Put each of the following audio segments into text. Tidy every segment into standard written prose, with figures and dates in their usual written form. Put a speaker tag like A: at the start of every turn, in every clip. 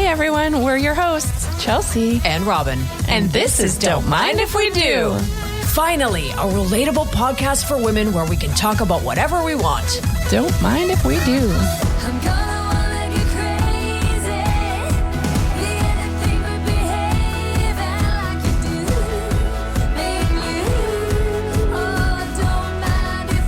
A: everyone, we're your hosts, Chelsea
B: and Robin.
A: And this is Don't Mind If We Do.
B: Finally, a relatable podcast for women where we can talk about whatever we want.
A: Don't mind if we do.
C: I'm gonna wanna get crazy. The anything but behaving like you do. Make you. Oh, don't mind if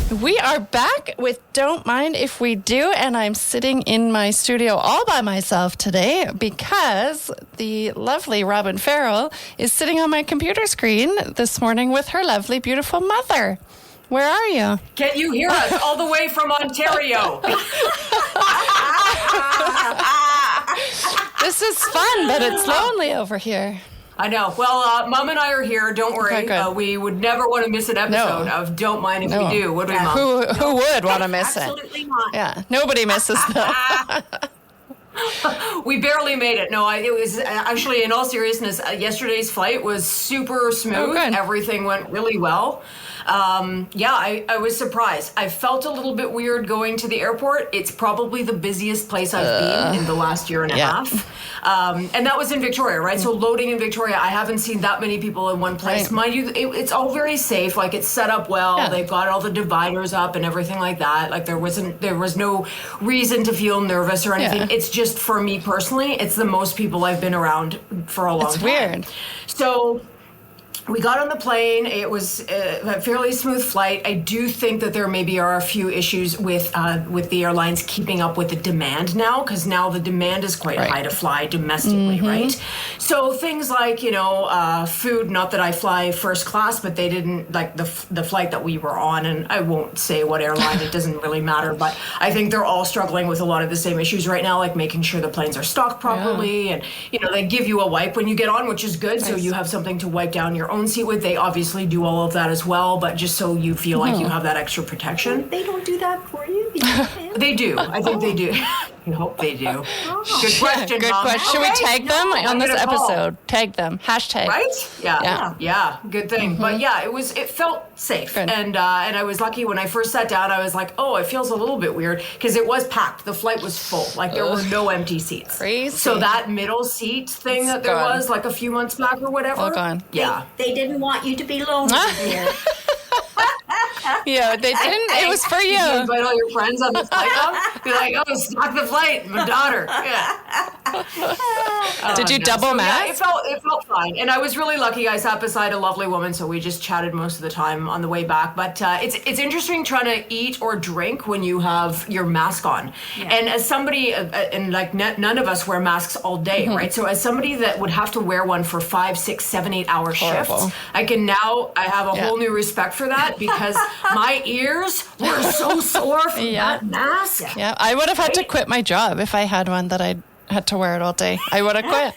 C: we do.
A: We are back with Don't Mind If We Do, and I'm sitting in my studio all by myself today because the lovely Carole Farrell is sitting on my computer screen this morning with her lovely, beautiful mother. Where are you?
D: Can you hear us all the way from Ontario?
A: This is fun, but it's lonely over here.
D: I know. Well, Mom and I are here. Don't worry.
A: Okay, good.
D: We would never want to miss an episode of Don't Mind If We Do, would we, Mom?
A: Who would want to miss it?
E: Absolutely not.
A: Yeah, nobody misses them.
D: We barely made it. No, it was actually, in all seriousness, yesterday's flight was super smooth.
A: Oh, good.
D: Everything went really well. I was surprised. I felt a little bit weird going to the airport. It's probably the busiest place I've been in the last year and a half. And that was in Victoria, right? So loading in Victoria, I haven't seen that many people in one place.
A: Right.
D: Mind you, it's all very safe. Like, it's set up well.
A: Yeah.
D: They've got all the dividers up and everything like that. Like, there was no reason to feel nervous or anything.
A: Yeah.
D: It's just, for me personally, it's the most people I've been around for a long
A: It's
D: time.
A: weird.
D: So we got on the plane. It was a fairly smooth flight. I do think that there maybe are a few issues with the airlines keeping up with the demand now, because now the demand is quite high to fly domestically, right? So things like, food, not that I fly first class, but they didn't, like the flight that we were on, and I won't say what airline, it doesn't really matter, but I think they're all struggling with a lot of the same issues right now, like making sure the planes are stocked properly, and, they give you a wipe when you get on, which is good, so you have something to wipe down your own seat with. They obviously do all of that as well, but just so you feel like you have that extra protection.
E: They don't do that for you?
D: They do. I think they do. I hope they do. Good question,
A: Good
D: Mom.
A: question. Should we tag them on this
D: I'm gonna call.
A: episode? Tag them. Hashtag.
D: Right? Yeah. Good thing. But yeah, it felt safe.
A: Good.
D: And I was lucky when I first sat down. I was like, oh, it feels a little bit weird because it was packed. The flight was full. Like, there were no empty seats.
A: Crazy.
D: So that middle seat thing that there
A: gone.
D: was like a few months back or whatever.
A: All gone.
D: Yeah.
E: They didn't want you to be lonely here.
A: Yeah, they didn't. It was for
D: You
A: you.
D: invite all your friends on the flight up. Be like, oh, stock the flight. My daughter. Yeah.
A: Did you double
D: So,
A: mask?
D: Yeah, it felt fine. And I was really lucky. I sat beside a lovely woman, so we just chatted most of the time on the way back. But it's interesting trying to eat or drink when you have your mask on.
E: Yeah.
D: And as somebody, and like none of us wear masks all day, right? So as somebody that would have to wear one for 5, 6, 7, 8 hour
A: Horrible.
D: shifts, I have a whole new respect for that, because my ears were so sore from that mask.
A: Yeah, I would have had to quit my job if I had one that I had to wear it all day. I would have quit.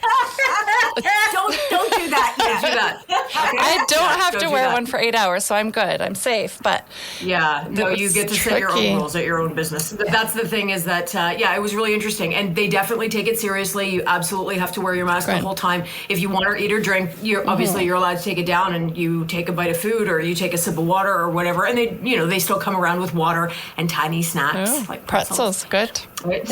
E: Don't do that yet.
D: Do that. Okay?
A: I don't have to
D: do
A: wear
D: that.
A: one for 8 hours, so I'm good. I'm safe. But
D: Yeah, no,
A: It
D: you
A: was
D: get to set your
A: tricky.
D: own rules at your own business. That's the thing, is that, it was really interesting. And they definitely take it seriously. You absolutely have to wear your mask
A: Right.
D: the whole time. If you want to eat or drink, obviously you're allowed to take it down, and you take a bite of food or you take a sip of water or whatever. And they still come around with water and tiny snacks like
A: pretzels, good.
D: Right?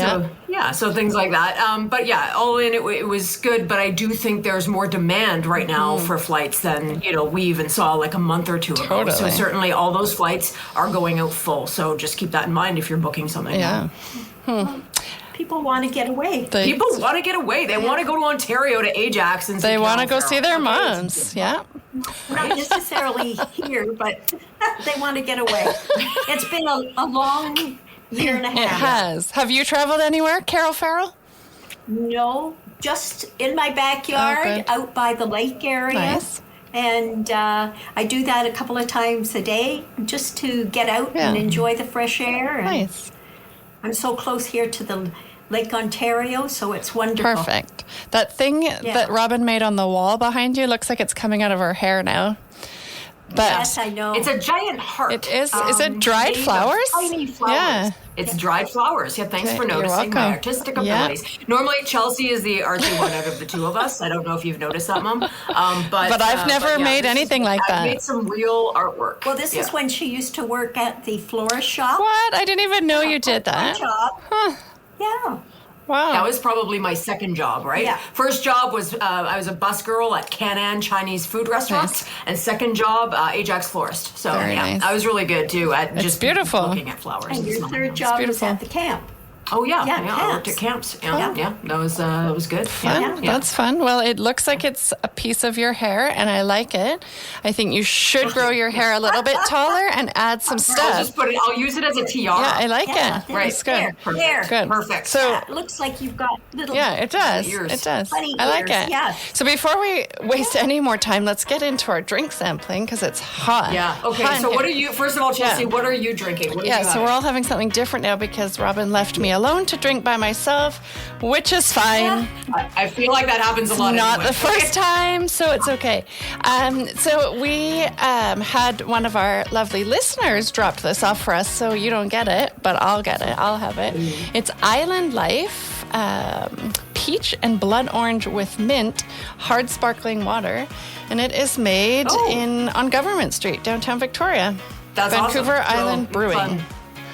A: Yeah.
D: So things like that. But yeah, all in, it was good. But I do think there's more demand right now for flights than, we even saw like a month or two ago.
A: Totally.
D: So certainly all those flights are going out full. So just keep that in mind if you're booking something.
A: Yeah.
E: People want to get away.
D: People want to get away. They want to go to Ontario to Ajax and see
A: They want to
D: Carole
A: go see
D: Farrell.
A: their moms. Yeah.
E: Not necessarily here, but they want to get away. It's been a long year and a
A: It
E: half.
A: has. Have you traveled anywhere, Carole Farrell?
E: No, just in my backyard,
A: good.
E: out by the lake area.
A: Nice.
E: And I do that a couple of times a day just to get out and enjoy the fresh air. And
A: Nice.
E: I'm so close here to the Lake Ontario, so it's wonderful.
A: Perfect. That thing that Robin made on the wall behind you looks like it's coming out of her hair now. But
E: Yes, I know.
D: It's a giant heart.
A: it is it dried
D: made of
A: flowers?
D: Tiny flowers.
A: Yeah.
D: It's dried flowers. Yeah, thanks
A: Okay,
D: for
A: you're
D: noticing my
A: welcome.
D: artistic
A: Yeah.
D: abilities. Normally, Chelsea is the artsy one out of the two of us. I don't know if you've noticed that, Mom.
A: But I've never made
D: this
A: anything like that.
D: I've made some real artwork.
E: Well, this is when she used to work at the florist shop.
A: What? I didn't even know you did
E: My
A: that.
E: job.
A: Huh.
E: Yeah.
A: Wow.
D: That was probably my second job, right?
E: Yeah.
D: First job was I was a bus girl at Can-An Chinese food restaurant,
A: Nice.
D: and second job Ajax Florist. So
A: Very
D: yeah,
A: nice.
D: I was really good too at just
A: beautiful.
D: looking at flowers.
E: And your
D: smelling
E: third
D: them.
E: job was
A: beautiful.
E: at the camp.
D: Oh yeah,
E: Yeah,
D: I worked at camps. Yeah, that was good.
A: Fun. That's fun. Well, it looks like it's a piece of your hair, and I like it. I think you should grow your hair a little bit taller and add some
D: I'll
A: stuff.
D: just put it. I'll use it as a tiara.
A: Yeah, I like
E: Yeah.
A: it.
D: Right.
A: It's good.
E: There.
A: Good.
D: Perfect.
A: So,
E: It looks like you've got little.
A: yeah, it does.
D: Ears.
A: It does.
E: Funny
A: I like
E: ears,
A: it.
E: yeah.
A: So before we waste any more time, let's get into our drink sampling because it's hot.
D: Yeah. Okay.
A: Hot in
D: So what
A: here.
D: are you? First of all, Chelsea,
A: Yeah.
D: what are you drinking? What did
A: Yeah,
D: you
A: so
D: have?
A: we're all having something different now because Robin left me alone to drink by myself, which is fine.
D: I feel like that happens a lot.
A: Not
D: anyway.
A: the first time, so it's okay. So we had one of our lovely listeners dropped this off for us, so you don't get it, but I'll get it. I'll have it. It's Island Life, peach and blood orange with mint, hard sparkling water, and it is made on Government Street, downtown Victoria.
D: That's
A: Vancouver
D: awesome. So,
A: Island Brewing.
D: fun.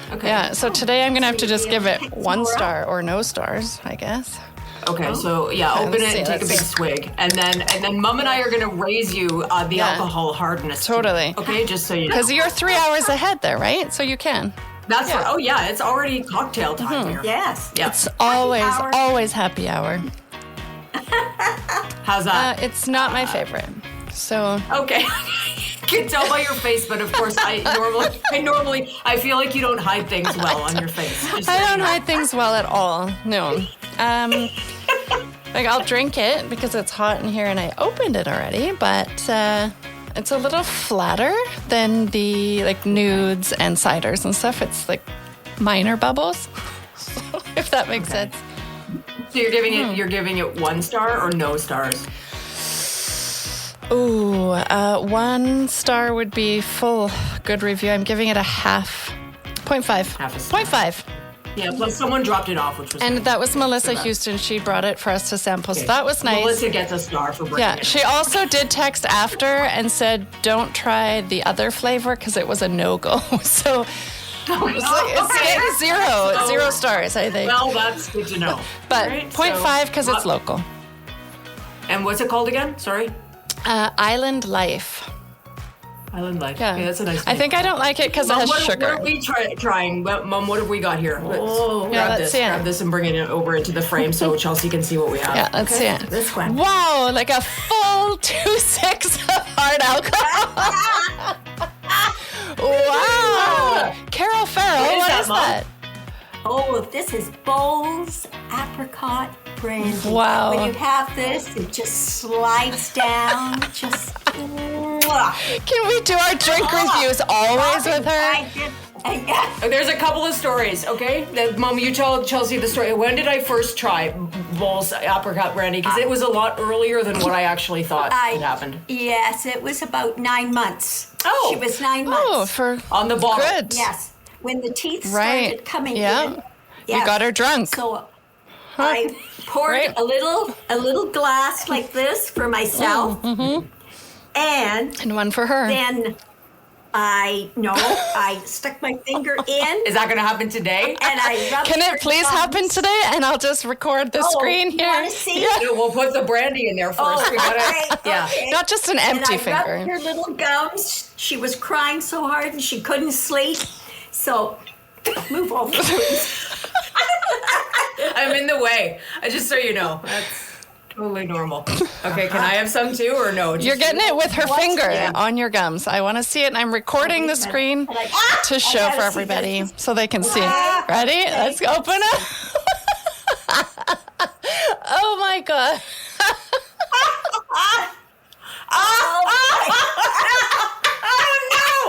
D: Okay.
A: Yeah, so today I'm going to have to just give it
E: Pick
A: 1
E: more up.
A: star or no stars, I guess.
D: Okay, so yeah, open
A: let's
D: it
A: see,
D: and take a
A: let's-
D: big swig, and then Mum and I are gonna raise you the
A: Yeah.
D: alcohol hardness.
A: Totally.
D: Okay, just so you know.
A: Because you're 3 hours ahead there, right? So you can.
D: That's right. Oh yeah, it's already cocktail time here.
E: Yes.
D: Yeah.
A: It's always,
E: hour.
A: always happy hour.
D: How's that?
A: It's not my favorite. So
D: Okay. Can tell by your face, but of course I normally feel like you don't hide things well on your face. Just
A: I
D: so you
A: don't
D: know.
A: hide things well at all. No. Like I'll drink it because it's hot in here and I opened it already, but it's a little flatter than the like nudes and ciders and stuff. It's like minor bubbles, if that makes sense.
D: So you're giving it 1 star or no stars?
A: Ooh, 1 star would be full good review. I'm giving it a half. 0.5.
D: Half a star.
A: 0.5.
D: Yeah. Plus someone dropped it off, which was
A: And
D: nice.
A: that was Melissa
D: that.
A: Houston. She brought it for us to sample. So
D: Okay.
A: that was nice.
D: Melissa gets a star for bringing
A: Yeah,
D: it.
A: she also did text after and said, don't try the other flavor because it was a no-go. So it's getting zero stars, I think.
D: Well, that's good to know.
A: But
D: Right,
A: 0.5 because it's
D: so-
A: local.
D: And what's it called again? Sorry.
A: Island Life.
D: Island Life.
A: Yeah.
D: That's a nice
A: I
D: name.
A: think I don't like it because it
D: Mom,
A: has
D: what
A: sugar.
D: are we trying? Mom, what have we got here?
E: Oh.
A: Yeah,
D: grab
A: let's
D: this.
A: see it.
D: Grab this and bring it over into the frame so Chelsea can see what we have.
A: Yeah, let's see it.
E: This one.
A: Wow, like a full 2.6 of hard alcohol. Wow. Carole Farrell,
D: What is
A: what
D: that,
A: is
D: Mom?
A: that?
E: Oh, this is Bowls apricot brandy.
A: Wow.
E: When you have this, it just slides down. Just. Mwah.
A: Can we do our drink reviews always with her?
E: I did. Yeah.
D: There's a couple of stories, okay? Mom, you tell Chelsea the story. When did I first try Bowls apricot brandy? Because it was a lot earlier than what I actually thought had happened.
E: Yes, it was about 9 months.
D: Oh.
E: She was 9 months.
A: Oh, for
D: On the bottle.
A: good.
E: Yes, when the teeth
A: Right.
E: started coming
A: Yeah.
E: in.
A: You got her drunk.
E: So I poured
A: Right.
E: a little glass like this for myself, and
A: And one for her.
E: then I stuck my finger in
D: Is that going to happen today?
E: and I rubbed
A: Can
E: her
A: it please
E: thumbs.
A: happen today? And I'll just record the screen
E: you
A: here.
E: wanna see?
A: Yeah.
D: Yeah, we'll put the brandy in there first.
E: Oh,
D: We gotta,
E: okay,
D: yeah.
E: okay.
A: Not just an
E: And
A: empty
E: I
A: finger.
E: rubbed her little gums. She was crying so hard and she couldn't sleep. So move over, please.
D: I'm in the way. Just so you know. That's totally normal. Okay, can I have some too or no? Just
A: You're getting it with her
E: What's
A: finger
E: that?
A: on your gums. I want to see it, and I'm recording the screen to show
E: gotta
A: for
E: see
A: everybody
E: this.
A: so they can see.
E: Ah,
A: Ready? Let's open it. Oh my God.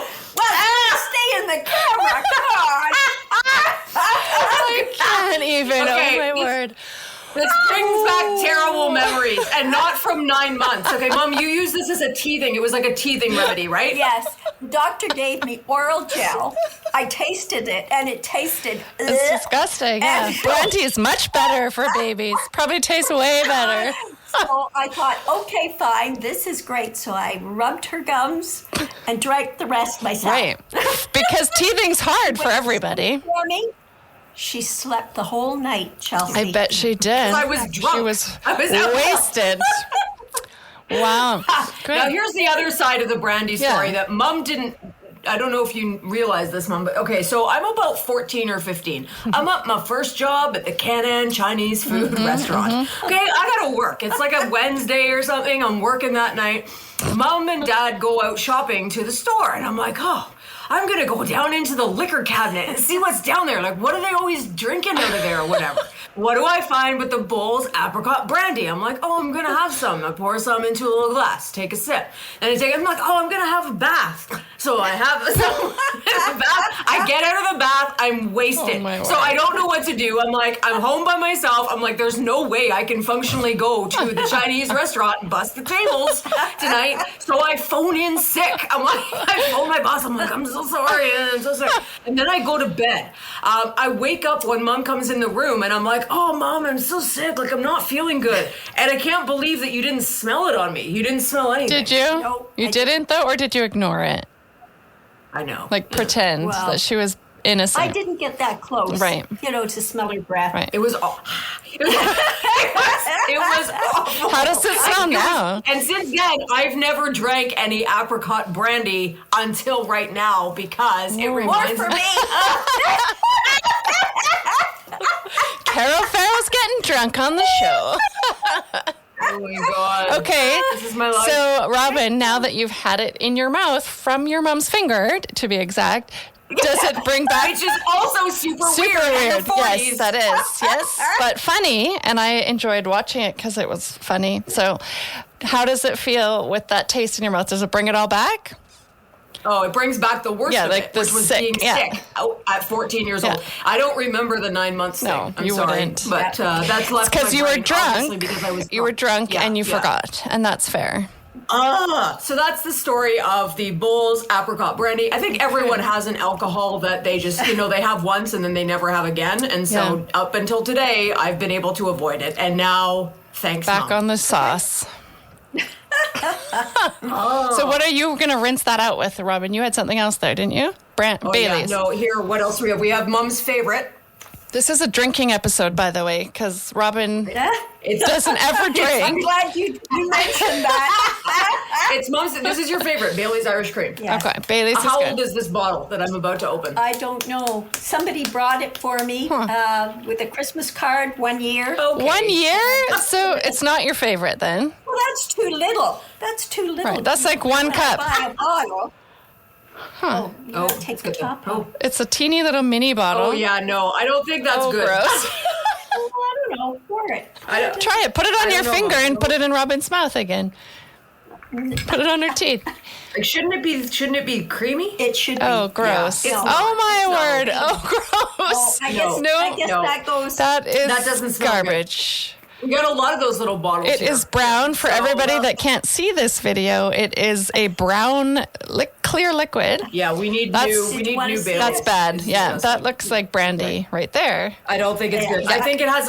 E: Stay in the camera. Come on.
A: I can't even.
D: Okay,
A: Oh my word.
D: This brings back terrible memories, and not from 9 months. Okay, Mom, you use this as a teething. It was like a teething remedy, right?
E: Yes, the doctor gave me oral gel. I tasted it, and it tasted.
A: It's disgusting. Yeah. Brandy is much better for babies. Probably tastes way better.
E: So I thought, okay, fine, this is great. So I rubbed her gums and drank the rest myself.
A: Right. Because teething's hard for everybody.
E: For me, She slept the whole night, Chelsea.
A: I bet she did.
D: I was drunk.
A: She was
D: I was
A: wasted. Wow. Good.
D: Now here's the other side of the brandy story that Mom didn't. I don't know if you realize this, Mom, but okay, so I'm about 14 or 15. I'm at my first job at the Can-Am Chinese food restaurant. Okay, I gotta work. It's like a Wednesday or something. I'm working that night. Mom and Dad go out shopping to the store, and I'm like, oh, I'm gonna go down into the liquor cabinet and see what's down there. Like, what are they always drinking out of there or whatever? What do I find but the Bull's apricot brandy? I'm like, oh, I'm gonna have some. I pour some into a little glass, take a sip. And I'm like, oh, I'm gonna have a bath. So I have some bath. I get out of the bath, I'm wasted. So I don't know what to do. I'm like, I'm home by myself. I'm like, there's no way I can functionally go to the Chinese restaurant and bust the tables tonight. So I phone in sick. I'm like, I phone my boss. I'm like, I'm so sorry. I'm so sorry. And then I go to bed. I wake up when Mom comes in the room and I'm like, oh, Mom, I'm so sick. Like, I'm not feeling good. And I can't believe that you didn't smell it on me. You didn't smell anything.
A: Did you?
E: No,
A: You
E: I
A: didn't, though, or did you ignore it?
D: I know.
A: Like, pretend
E: Well,
A: that she was innocent.
E: I didn't get that close.
A: Right.
E: To smell her breath.
A: Right.
D: It was awful. It was awful.
A: How does it smell now?
D: And since then, I've never drank any apricot brandy until right now because it
E: More
D: reminds
E: for me.
A: Carole Farrell's getting drunk on the show.
D: Oh my God.
A: Okay.
D: This is my life.
A: So, Robin, now that you've had it in your mouth from your mom's finger, to be exact, does it bring back...
D: Which is also super weird. In the 40s.
A: Yes, that is. Yes. But funny. And I enjoyed watching it because it was funny. So how does it feel with that taste in your mouth? Does it bring it all back?
D: Oh, it brings back the worst of
A: like
D: it,
A: the
D: which was
A: sick,
D: being sick at 14 years old. I don't remember the 9 months thing.
A: No,
D: I'm
A: you
D: sorry,
A: wouldn't.
D: but that's left
A: Because
D: my
A: you were
D: brain, obviously,
A: drunk.
D: because I was
A: You were drunk
D: Yeah,
A: and you
D: yeah.
A: forgot. And that's fair.
D: So that's the story of the Bull's apricot brandy. I think everyone has an alcohol that they just, they have once and then they never have again. And so up until today, I've been able to avoid it. And now, thanks,
A: Back
D: Mom.
A: on the sauce. So what are you going to rinse that out with, Robin? You had something else there, didn't you? Bailey's.
D: Yeah, no, here, what else do we have? We have Mom's favorite.
A: This is a drinking episode, by the way, because Robin doesn't ever
E: I'm
A: drink.
E: glad you mentioned that.
D: It's Mom's. This is your favorite, Bailey's Irish Cream.
E: Yes.
A: Okay, Bailey's is
D: How
A: good.
D: old is this bottle that I'm about to open?
E: I don't know. Somebody brought it for me with a Christmas card one year.
D: Okay.
A: 1 year? So it's not your favorite then?
E: Well, that's too little. That's too little.
A: Right, that's like one cup.
E: Buy a bottle. Oh, you gotta take
D: it's
E: the
D: good.
E: top
D: Oh.
E: off.
A: It's a teeny little mini bottle.
D: Oh, yeah, no, I don't think that's
A: Oh,
D: good.
A: gross.
E: Oh, I don't know. Pour it.
D: I don't-
A: Try it. Put it on
D: I
A: your
D: don't know.
A: finger and put it in Robin's mouth again. Put it on her teeth.
D: Like, shouldn't it be creamy?
E: It should be.
A: Oh, gross.
D: Yeah, it's
A: Oh,
D: not.
A: my
D: It's not.
A: word. Oh,
E: Oh,
A: gross.
E: I guess,
D: No.
E: I guess
D: No.
E: that goes.
A: That is
D: That doesn't smell good.
A: garbage.
D: We got a lot of those little bottles
A: It
D: here.
A: is brown. For
D: So,
A: everybody that can't see this video, it is a brown clear liquid.
D: Yeah, we need
A: That's-
D: new Bailey's.
A: That's bad.
D: It's
A: Yeah,
D: disgusting.
A: that looks like brandy right there.
D: I don't think it's
E: Yeah.
D: good.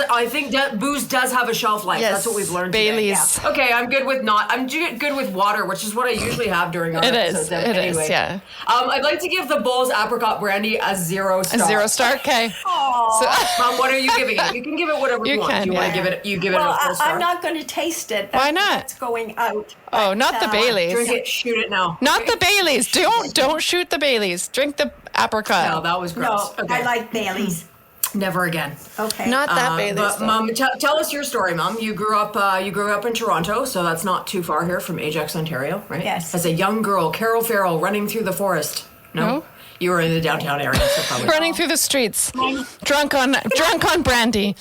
D: I think that booze does have a shelf life.
A: Yes,
D: That's what we've learned
A: Bailey's.
D: today. Yeah. Okay, I'm good with water, which is what I usually have during our
A: It is.
D: episodes.
A: It is,
D: Anyway.
A: yeah.
D: I'd like to give the Bull's apricot brandy a 0
A: A
D: star.
A: 0 star? Okay. So,
D: Mom, what are you giving it? You can give it whatever you,
A: You
D: want.
A: can,
D: Do you want
A: yeah.
D: to give it
E: Well,
D: a full star?
E: I'm not going to taste it.
A: Why not?
E: That's going out.
A: oh, not the
E: But,
A: Baileys.
D: Drink it, shoot it now.
A: Not the Baileys. Don't shoot the Baileys. Drink the apricot.
D: No, that was gross.
E: No,
D: Okay.
E: I like Bailey's.
D: Never again.
E: Okay.
A: Not that Baileys.
D: But
A: though.
D: Mom, tell us your story, Mom. You grew up in Toronto, so that's not too far here from Ajax, Ontario, right?
E: Yes.
D: As a young girl, Carole Farrell running through the forest. No? You were in the downtown area, so probably.
A: Running through the streets, drunk on brandy.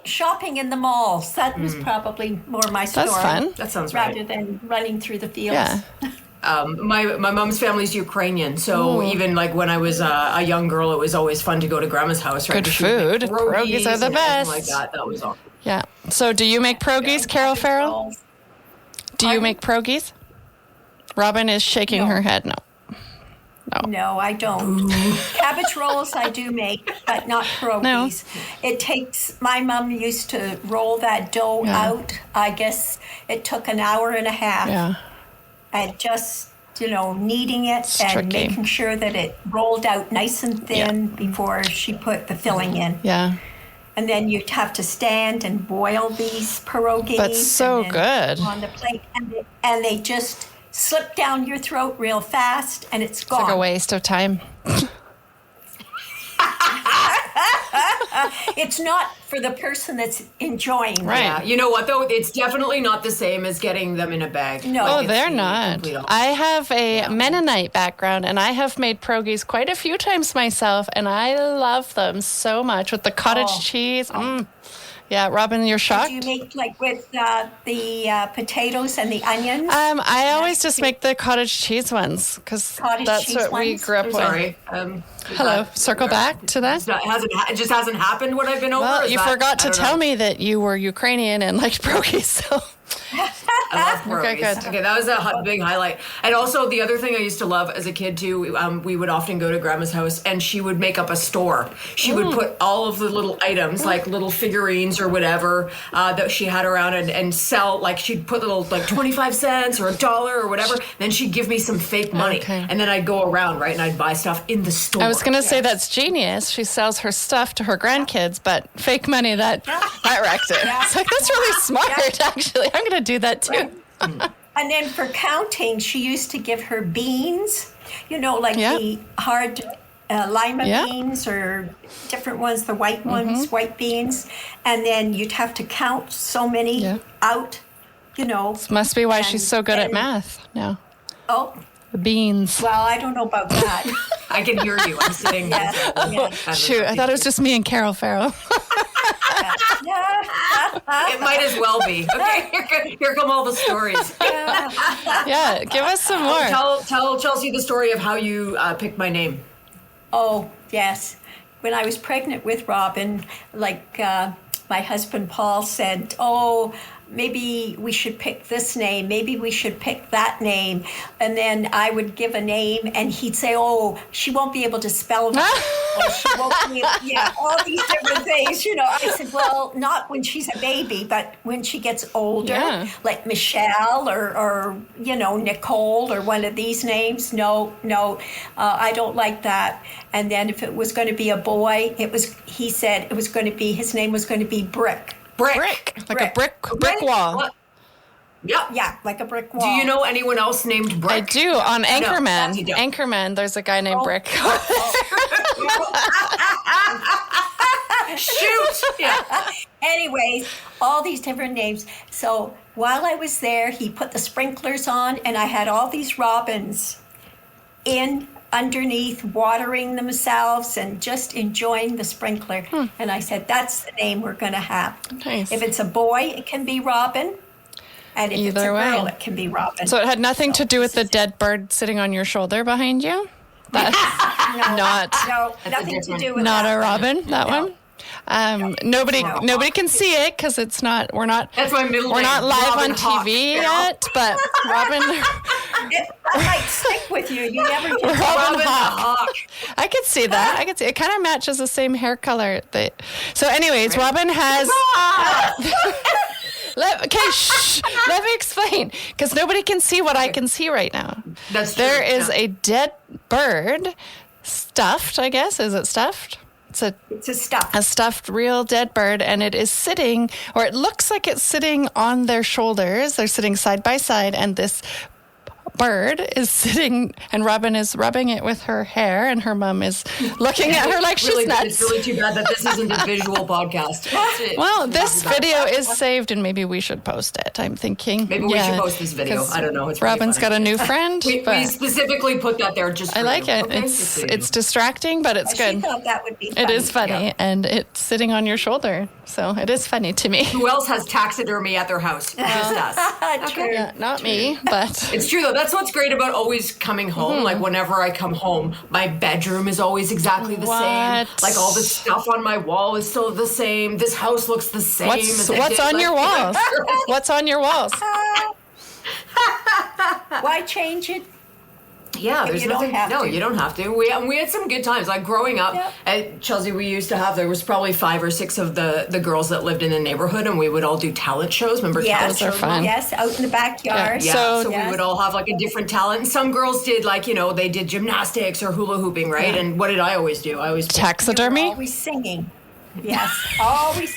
E: Shopping in the malls. That was probably more my story.
A: That's fun.
D: That sounds right.
E: Rather than running through the fields.
A: Yeah.
D: My mom's family's Ukrainian, so even like when I was a young girl, it was always fun to go to grandma's house. Right?
A: Good
D: She would make
A: food. Pierogies are the
D: and everything
A: best.
D: Like that. That was awesome.
A: Yeah. So, do you make pierogies, Carole Farrell? Do you make pierogies? Robin is shaking
E: No.
A: her head. No.
E: No, I don't. Cabbage rolls I do make, but not pierogies. It takes, my mom used to roll that dough
A: Yeah.
E: out. I guess it took an hour and a half.
A: Yeah.
E: And just kneading it
A: It's
E: and
A: tricky.
E: making sure that it rolled out nice and thin before she put the filling in.
A: Yeah.
E: And then you'd have to stand and boil these pierogies.
A: But so
E: and then
A: good.
E: on the plate, and they just slip down your throat real fast, and it's gone.
A: It's like a waste of time.
E: It's not for the person that's enjoying
A: Right.
D: Yeah, you know what though? It's definitely not the same as getting them in a bag.
E: No.
A: Oh,
E: It's
A: they're
D: the
A: not.
D: complete opposite.
A: I have a Mennonite background, and I have made pierogies quite a few times myself, and I love them so much with the cottage cheese. Yeah, Robin, you're shocked?
E: Do you make like with the potatoes and the onions?
A: I always just make the cottage cheese ones because
E: Cottage
A: that's
E: cheese
A: what we
E: ones?
A: grew up
D: I'm
A: with.
D: sorry.
A: Hello, circle back to that.
D: It just hasn't happened what I've been over.
A: Well,
D: Is
A: you
D: that-
A: forgot to
D: I don't
A: tell
D: know.
A: me that you were Ukrainian and liked pierogies, so
D: I love pierogies.
A: Okay, good.
D: Okay, that was a big highlight. And also the other thing I used to love as a kid too, we would often go to Grandma's house and she would make up a store. She would put all of the little items, like little figurines or whatever, that she had around and sell, like she'd put little, like 25 cents or $1 or whatever. Then she'd give me some fake money.
A: Okay.
D: And then I'd go around, right, and I'd buy stuff in the store.
A: I was going to say that's genius. She sells her stuff to her grandkids, but fake money, that wrecked it. It's like, that's really smart, actually. I'm going to do that too.
E: And then for counting, she used to give her beans, like
A: Yeah.
E: the hard lima
A: Yeah.
E: beans or different ones, the white ones, white beans. And then you'd have to count so many
A: Yeah.
E: out,
A: Must be why
E: And-
A: she's so good at
E: and-
A: math now.
E: Oh,
A: The beans.
E: well, I don't know about that.
D: I can hear you. I'm sitting.
E: Yeah.
A: Shoot, I thought it was just me and Carole Farrell.
D: It might as well be. Okay, here come all the stories.
A: Yeah, give us some more.
D: Tell Chelsea the story of how you picked my name.
E: Oh, yes. When I was pregnant with Robin, my husband Paul said, oh, maybe we should pick this name, maybe we should pick that name. And then I would give a name and he'd say, oh, she won't be able to spell that. Or she won't be all these different things. I said, well, not when she's a baby, but when she gets older,
A: Yeah.
E: like Michelle or Nicole or one of these names. No, I don't like that. And then if it was going to be a boy, he said his name was going to be Brick.
A: Brick. Like a brick wall.
D: What? Yep.
E: Yeah, like a brick wall.
D: Do you know anyone else named Brick?
A: I do. On Anchorman.
D: you don't.
A: Anchorman, there's a guy named Brick.
D: Shoot! Yeah.
E: Anyways, all these different names. So while I was there, he put the sprinklers on, and I had all these robins underneath watering themselves and just enjoying the sprinkler. And I said, that's the name we're going to have.
A: Nice.
E: If it's a boy, it can be Robin. And if it's a
A: Either way.
E: girl, it can be Robin.
A: So it had nothing to do with the dead bird sitting on your shoulder behind you? That's not
E: No, nothing to do with
A: not
E: that.
A: a robin, that one? Nobody can see it because it's not. We're not.
D: That's my middle
A: We're
D: name,
A: not live
D: Robin
A: on
D: Hawk,
A: TV
D: Carol.
A: yet, but Robin.
E: That might stick with you. You never can
A: Robin
D: Robin the
A: Hawk.
D: Hawk.
A: I could see that. I could see it. Kind of matches the same hair color. So, anyways, Robin has. Shh. Let me explain, because nobody can see what I can see right now.
D: That's true.
A: There is
D: yeah.
A: a dead bird, stuffed. I guess is it stuffed? It's
E: It's a stuff.
A: a stuffed real dead bird, and it is sitting, or it looks like it's sitting on their shoulders. They're sitting side by side, and this bird is sitting, and Robin is rubbing it with her hair, and her mom is looking at her like she's
D: Really,
A: nuts.
D: it's really too bad that this isn't a visual podcast.
A: Well, this video is saved, and maybe we should post it. I'm thinking.
D: Maybe we should post this video.
A: 'cause
D: I don't know. It's really
A: Robin's
D: funny.
A: got a new friend.
D: We
A: but
D: specifically put that there just for
A: I like
D: you.
A: it.
D: Okay?
A: It's distracting, but it's
E: She
A: good.
E: thought that would be
A: It
E: funny.
A: is funny,
D: Yeah.
A: and it's sitting on your shoulder, so it is funny to me.
D: Who else has taxidermy at their house? Just us.
E: True.
A: Yeah, not me, but
D: It's true though. That's what's great about always coming home. Like whenever I come home, my bedroom is always exactly the same.
A: What?
D: Like all the stuff on my wall is still the same. This house looks the same. as it
A: what's
D: did,
A: on
D: like,
A: your walls? What's on your walls?
E: Why change it?
D: Yeah, there's
E: You don't
D: nothing.
E: have
D: No,
E: to.
D: you don't have to. We had some good times. Like growing up
E: Yep.
D: at Chelsea, we used to have, there was probably 5 or 6 of the girls that lived in the neighborhood, and we would all do talent shows. Remember talent
A: Those are
D: shows?
A: fun.
D: Mom?
E: Yes, out in the backyard.
D: Yeah,
A: So-
D: so
E: Yes.
D: we would all have like a different talent. And some girls did like, they did gymnastics or hula hooping, right? And what did I always do? I always
A: Taxidermy?
E: Always singing. Yes, always.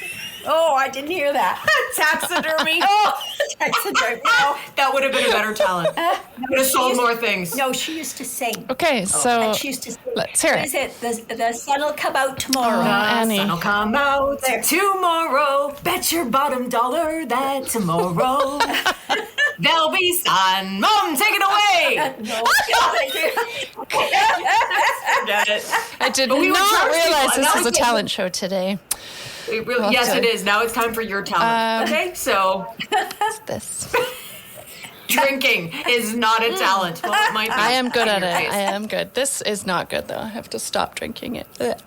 E: Oh, I didn't hear that.
D: taxidermy.
E: Oh, taxidermy. No,
D: That would have been a better talent. Would have sold more things.
E: no, she used to sing.
A: Okay, so
E: And she used to sing.
A: let's hear
E: What
A: it.
E: is it? The sun will come out tomorrow.
A: Annie.
D: Sun'll come out
E: There.
D: tomorrow. Bet your bottom dollar that tomorrow there'll be sun. Mom, take it away.
E: No.
D: Forget it.
A: I did
D: But we would
A: not
D: charge people,
A: realize
D: and
A: this
D: that
A: was a
D: was
A: talent show today.
D: Yes,
A: Okay.
D: it is. Now it's time for your talent. Okay, so
A: What's this?
D: drinking is not a talent. Well, it might be.
A: I am good at
D: In
A: it.
D: your case.
A: I am good. This is not good though. I have to stop drinking it. Ugh.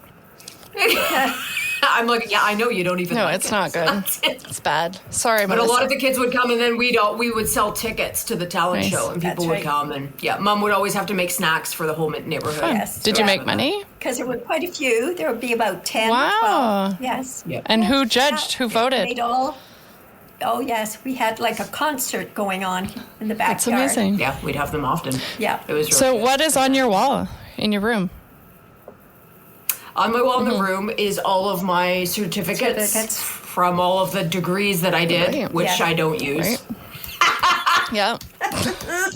D: I'm like, yeah, I know you don't even.
A: No,
D: like
A: it's
D: it.
A: not good. It's bad. Sorry,
D: But a
A: Melissa.
D: lot of the kids would come, and then we would sell tickets to the talent
A: Nice.
D: show, and people
E: That's
D: would
E: right.
D: come, and Mom would always have to make snacks for the whole neighborhood.
E: Yes.
A: Did you
E: Yeah.
A: make money?
E: Because there were quite a few. There would be about 10.
A: Wow.
E: 12. Yes.
D: Yeah.
A: And who judged? Who voted?
E: Made all. Oh, yes. We had like a concert going on in the backyard.
A: That's amazing.
D: Yeah, we'd have them often.
E: Yeah.
D: It was really
A: So,
D: good.
A: what is on your wall in your room?
D: On my wall in the room is all of my certificates from all of the degrees that I did,
A: Right.
D: which
E: Yeah.
D: I don't use.
A: Right. Yeah.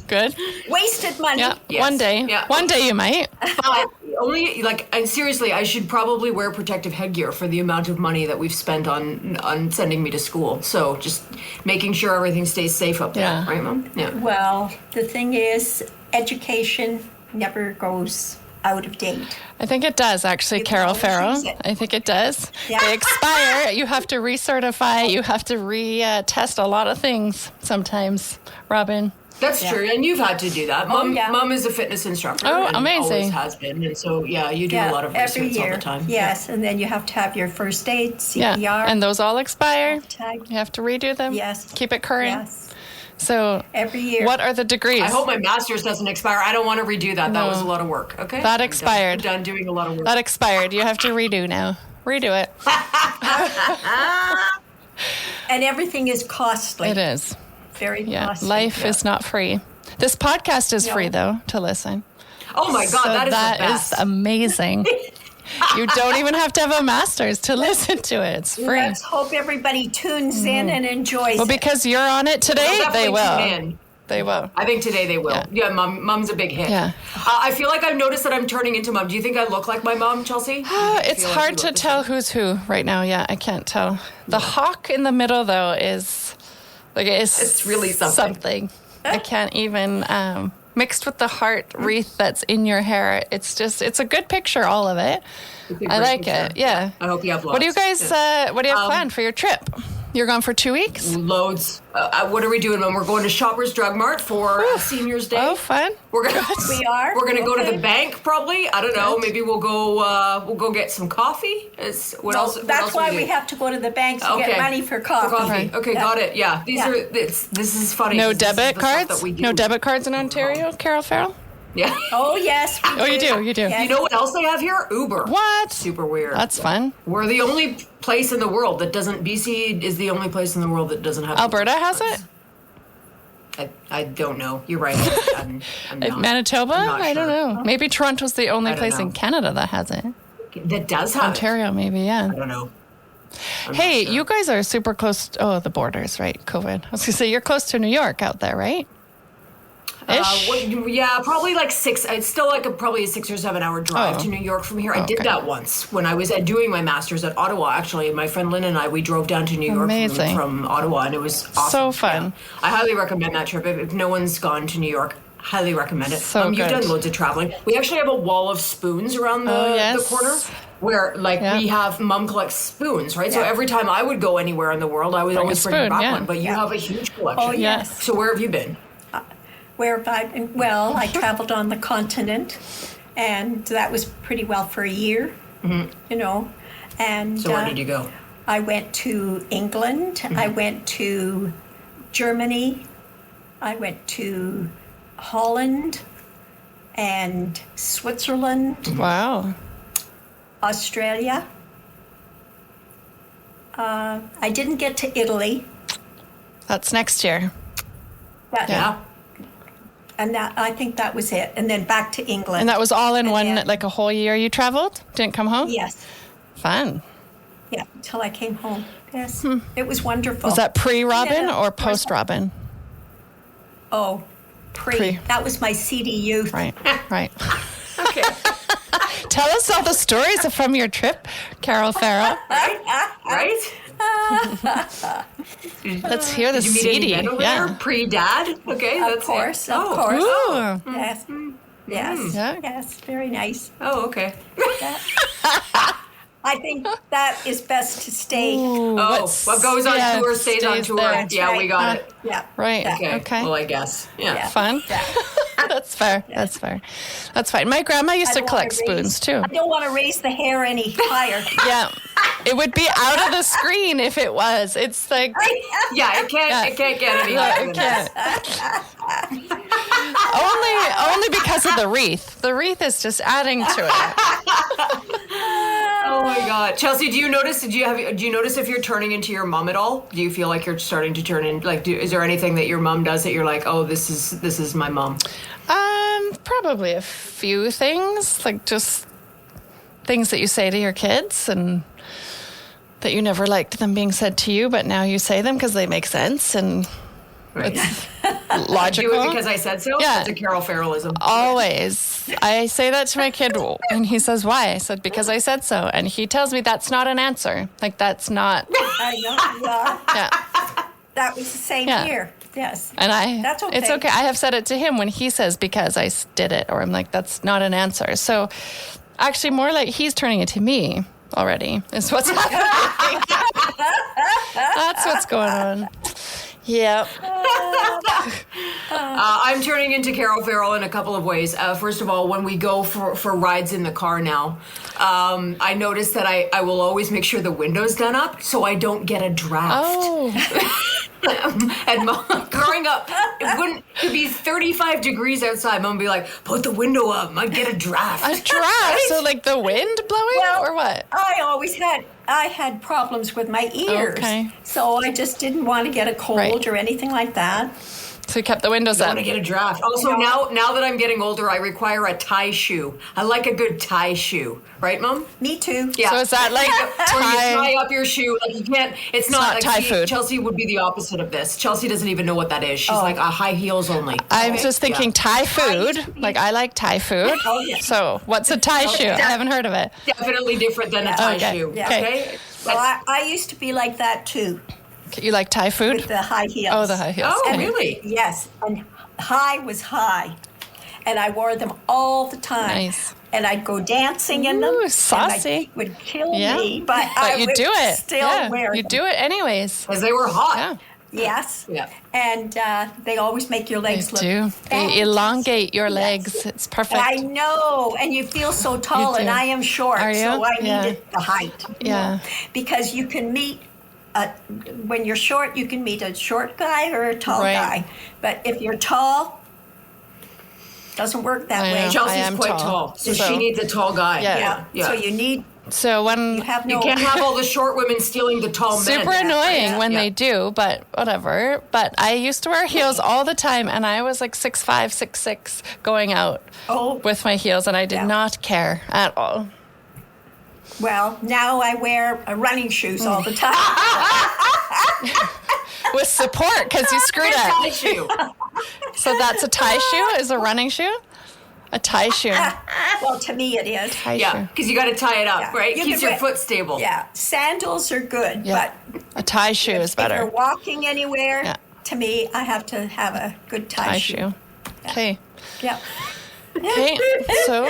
A: Good.
E: Wasted money.
A: Yeah.
D: Yes.
A: One day.
D: Yeah.
A: One day you might.
D: But only and seriously, I should probably wear protective headgear for the amount of money that we've spent on sending me to school. So just making sure everything stays safe up there,
A: Yeah.
D: right, Mom? Yeah.
E: Well, the thing is, education never goes out of date.
A: I think it does, actually,
E: You can
A: Carole
E: always
A: Farrell.
E: use it.
A: I think it does.
E: Yeah.
A: They expire. You have to recertify. You have to retest a lot of things sometimes, Robin.
D: That's true, and you've had to do that. Mom,
E: yeah.
D: Mom is a fitness instructor.
A: Oh,
D: and
A: amazing.
D: Always has been, and so you do a lot of
E: every
D: research
E: year.
D: all the time.
E: Yes, and then you have to have your first aid, CPR.
A: Yeah. And those all expire.
E: tag.
A: You have to redo them.
E: Yes.
A: Keep it current.
E: Yes,
A: So,
E: every year.
A: what are the degrees?
D: I hope my master's doesn't expire. I don't want to redo that. That was a lot of work. Okay.
A: That
D: I'm
A: expired.
D: done doing a lot of work.
A: That expired. You have to redo now. Redo it.
E: And everything is costly.
A: It is.
E: Very
A: Yeah.
E: costly.
A: Life is not free. This podcast is
E: No.
A: free, though, to listen.
D: Oh my God,
A: So
D: that is
A: that
D: the best.
A: is amazing. You don't even have to have a master's to listen to it. It's free.
E: Let's hope everybody tunes in and enjoys
A: Well,
E: it.
A: because you're on it today,
D: They'll
A: they
D: definitely
A: will.
D: tune in.
A: They will.
D: I think today they will.
A: Yeah.
D: Yeah, Mom's a big hit.
A: Yeah.
D: I feel like I've noticed that I'm turning into Mom. Do you think I look like my mom, Chelsea?
A: It's
D: feel like
A: hard
D: you
A: to
D: look the
A: tell who's who right now. Yeah, I can't tell. The hawk in the middle, though, is like
D: It's really something.
A: I can't even mixed with the heart wreath that's in your hair. It's a good picture, all of it.
D: It's a
A: I
D: great
A: like
D: picture.
A: it. Yeah.
D: I hope you have lots.
A: What do you guys? What do you have planned for your trip? You're gone for 2 weeks.
D: Loads. What are we doing, Mom? We're going to Shoppers Drug Mart for Seniors Day.
A: Oh, fun!
D: We're gonna
E: We are?
D: We're gonna go to
E: Okay.
D: the bank probably. I don't know. Maybe we'll go get some coffee. What else? What
E: That's
D: else
E: why
D: do?
E: we have to go to the bank to get money for coffee.
D: Okay,
A: Okay.
D: got it. Yeah, these
E: Yeah.
D: are. This is funny.
A: No
D: 'cause this is
A: debit
D: the stuff
A: cards.
D: that we do.
A: No debit cards in Ontario, Carole Farrell.
D: Yeah.
E: Oh, yes. we
A: Oh, you do. You do.
E: Yes.
D: You know what else they have here? Uber.
A: What?
D: Super weird.
A: That's fun.
D: We're the only place in the world that doesn't. BC is the only place in the world that doesn't have.
A: Alberta has it.
D: I don't know. You're right. I'm not,
A: Manitoba?
D: I'm not
A: I don't
D: sure.
A: know. Maybe Toronto's the only
D: I don't
A: place in
D: know.
A: Canada that has it.
D: That does have. it.
A: Ontario, maybe. Yeah.
D: I don't know. I'm
A: Hey,
D: not sure.
A: you guys are super close. The borders, right? COVID. I was gonna say you're close to New York out there, right? Ish.
D: Yeah, probably like 6. It's still like probably a 6 or 7 hour drive
A: Oh.
D: to New York from here. I did
A: Okay.
D: that once when I was doing my master's at Ottawa. Actually, my friend Lynn and I, we drove down to New York
A: Amazing.
D: from Ottawa, and it was awesome.
A: So fun.
D: Yeah. I highly recommend that trip. If no one's gone to New York, highly recommend it.
A: So
D: You've
A: good.
D: done loads of traveling. We actually have a wall of spoons around the,
A: Oh, yes.
D: the corner. Where
A: Yeah.
D: we have Mom collects spoons, right? So
E: Yeah.
D: every time I would go anywhere in the world, I would always bring her
A: spoon,
D: back
A: yeah.
D: one. But you
E: Yeah.
D: have a huge collection.
E: Oh, yes.
D: So where have you been?
E: I traveled on the continent, and that was pretty well for a year, you know. And
D: So where did you go?
E: I went to England. I went to Germany. I went to Holland. and Switzerland,
A: Wow.
E: Australia. I didn't get to Italy.
A: That's next year.
D: Yeah.
E: And I think that was it. And then back to England.
A: And that was all in
E: And
A: one,
E: then-
A: like a whole year you traveled? Didn't come home?
E: Yes.
A: Fun.
E: Yeah, until I came home. Yes. It was wonderful.
A: Was that pre-Robin
E: Yeah,
A: or
E: of course.
A: post-Robin?
E: Oh,
A: Pre.
E: That was my seedy youth.
A: Right, right.
D: Okay.
A: Tell us all the stories from your trip, Carole Farrell.
D: Right?
A: Let's hear the
D: Did you meet any
A: CD.
D: men over
A: Yeah.
D: there? Pre-dad? Okay,
E: Of
D: that's
E: course,
D: it.
E: of course.
A: Ooh.
E: Yes. Yes.
A: Yeah.
E: Yes. Very nice.
D: Oh, okay.
E: I think that is best to stay.
D: Oh, what goes on
A: yeah,
D: tour stays on
A: stays
D: tour.
A: there.
D: Yeah, we got it.
E: Yeah.
A: Right.
E: Yeah.
D: Okay. Well, I guess. Yeah.
A: Fun.
E: Yeah.
A: That's fair. That's fair. That's fine. My grandma used
E: I
A: to
E: don't
A: collect
E: wanna
A: spoons too.
E: I don't want to raise the hair any higher.
A: Yeah. It would be out of the screen if it was. It's like
D: Yeah, it can't.
A: Yeah.
D: It can't get any
A: no,
D: higher
A: it
D: than that.
A: can't. Only because of the wreath. The wreath is just adding to it.
D: Oh my God, Chelsea, do you notice? Do you notice if you're turning into your mom at all? Do you feel like you're starting to turn in? Like, is there anything that your mom does that you're like, oh, this is my mom?
A: Probably a few things, like just things that you say to your kids and that you never liked them being said to you, but now you say them because they make sense and
D: Right.
A: logical.
D: Do it because I said so.
A: Yeah.
D: It's a Carole Farrellism.
A: Always. I say that to my kid and he says, why? I said, because I said so. And he tells me that's not an answer. Like, that's not.
E: I know. Yeah.
A: Yeah.
E: That was the same
A: Yeah.
E: here. Yes.
A: And
E: That's okay.
A: it's okay. I have said it to him when he says, because I did it. Or I'm like, that's not an answer. So actually, more like he's turning it to me already is what's happening. That's what's going on. Yep.
D: I'm turning into Carole Farrell in a couple of ways. First of all, when we go for rides in the car now, I notice that I will always make sure the window's done up so I don't get a draft.
A: Oh,
D: And Mom, growing up, it'd be 35 degrees outside. Mom would be like, put the window up, might get a draft.
A: a draft. So like the wind blowing or what?
E: I had problems with my ears.
A: Okay.
E: So I just didn't want to get a cold
A: Right.
E: or anything like that.
A: So you kept the windows
D: I
A: up.
D: want to get a draft. Also, now that I'm getting older, I require a tie shoe. I like a good tie shoe. Right, Mom?
E: Me too.
D: Yeah.
A: So is that like
D: Or you
A: tie?
D: tie up your shoe. Like you can't. It's not like
A: Thai food.
D: Chelsea would be the opposite of this. Chelsea doesn't even know what that is. She's like high heels only.
A: I'm
D: Okay?
A: just thinking Thai food. Like I like Thai food.
E: Oh, yeah.
A: So what's a Thai shoe? I haven't heard of it.
D: Yeah. Definitely different than a tie
A: Okay.
D: shoe.
E: Yeah.
D: Okay.
E: Well, I used to be like that too,
A: You like Thai
E: with
A: food?
E: the high heels.
A: Oh, the high heels.
D: Oh,
A: Okay.
D: really?
E: Yes, and high was high, and I wore them all the time.
A: Nice.
E: And I'd go dancing in them.
A: Ooh,
E: And my
A: saucy.
E: feet would kill
A: Yeah.
E: me, but
A: But
E: I
A: you
E: would
A: do it.
E: still
A: Yeah.
E: wear
A: You
E: them.
A: do it anyways.
D: Because they were hot.
A: Yeah.
E: Yes.
D: Yeah.
E: And they always make your
A: They
E: legs look
A: do. They
E: fantastic.
A: elongate your legs. It's perfect.
E: I know, and you feel so tall,
A: do.
E: and I am short,
A: Are you?
E: so I
A: Yeah.
E: needed the height. you
A: Yeah.
E: know, because you can meet, when you're short, you can meet a short guy or a tall
A: Right.
E: guy. But if you're tall, doesn't work that
A: I
E: way.
A: know. I
D: Chelsea's
A: am
D: quite
A: tall,
D: tall, so
A: so-
D: she needs a tall guy.
A: Yeah.
E: Yeah. So you need,
A: So when
E: you have no.
D: You can't have all the short women stealing the tall men.
A: super annoying
E: Yeah.
A: when
D: Yeah.
A: they do, but whatever. But I used to wear heels all the time, and I was like 6'5", 6'6", going out
E: Oh.
A: with my heels, and I did
E: Yeah.
A: not care at all.
E: Well, now I wear running shoes all the time.
A: With support, because you screwed
D: Tie
A: up.
D: shoe.
A: So that's a tie shoe? Is a running shoe? A tie shoe.
E: Well, to me it is.
A: Tie
D: Yeah,
A: shoe.
D: because you got to tie it up,
E: Yeah.
D: right?
E: You
D: Keeps
E: can
D: your
E: wear-
D: foot stable.
E: Yeah, sandals are good,
A: Yeah. A tie shoe is
E: but if you're
A: better.
E: walking anywhere,
A: Yeah.
E: to me, I have to have a good tie,
A: Tie
E: shoe.
A: shoe. Okay.
E: Yeah.
A: Okay. So